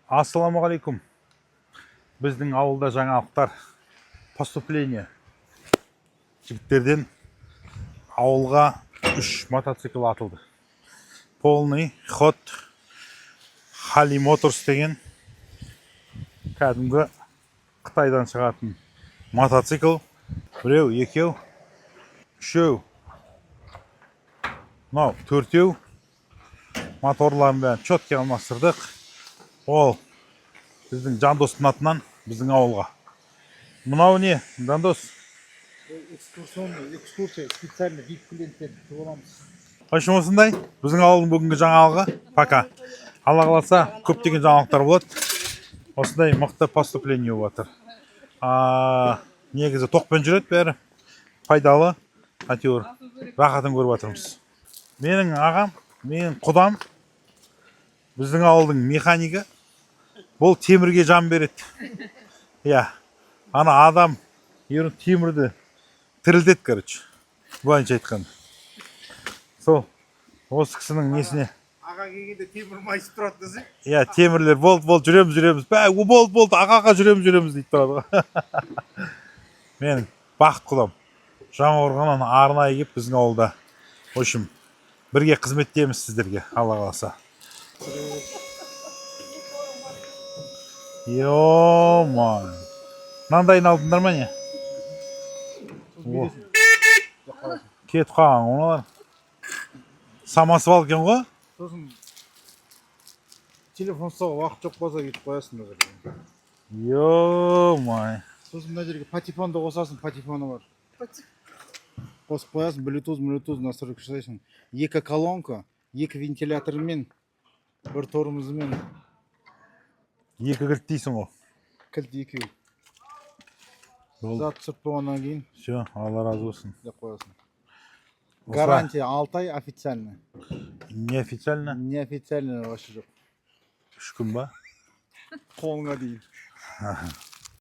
Ассаламуалейкум. Біздің ауылда жаңалықтар. Поступление. Жігіттерден ауылға 3 мотоцикл атылды. Полный ход Хали Моторс деген кәдімгі Қытайдан шығатын мотоцикл. Біреу, екеу, үшеу, мынау төртеу. Моторларын бәрін четке алмастырдық. Ол біздің Жандостың атынан біздің ауылға. Мынау не, Жандос? Экскурсия, специально VIP клиенттерді күтіп аламыз. Қойшым осындай, біздің ауылдың бүгінгі жаңалығы. Пока. Алла қаласа, көптеген жаңалықтар болады. Осындай мықты поступление болып жатыр. Негізі тоқпен жүреді бәрі. Пайдалы, әйтеуір рахатын көріп жатырмыз. Менің ағам, менің құдам, біздің ауылдың механигі. Бұл темірге жан береді. Я, ана адам темірді тірілдет, короче. Бұлайынша айтқан. Сол, осы кісінің несіне. Аға келгенде темір майысып тұрады десе. Я, темірлер болды, жүреміз. Болды, ағаға жүреміз дейді тұрады. Мен бақыт құдам. Жаңақорғаннан арнайы келіп біздің ауылда. В общем, бірге қызметтеміз сіздерге, Алла қаласа. Йо-май. Мынандайын алдыңдар ма не? Кетіп қалған оналар. Самасы бал екен ғой? Сосын телефон ұстауға уақыт жоқ болса кетіп қоясың. Йо-май. Сосын мына жерге патефонды қосасың, патефоны бар. Қосып қоясың, Bluetooth настройка жасайсың. 2 колонка, 2 вентиляторымен, 1 тормозымен. 2 кілт дейсің ғой. Кілт 2. Зат түсіріп болғаннан кейін. Все, Алла разы болсын. Деп қоясың. Гарантия 6 ай официально. Неофициально? Неофициально вообще жоқ. 3 күн ба? Қолыңа дейін.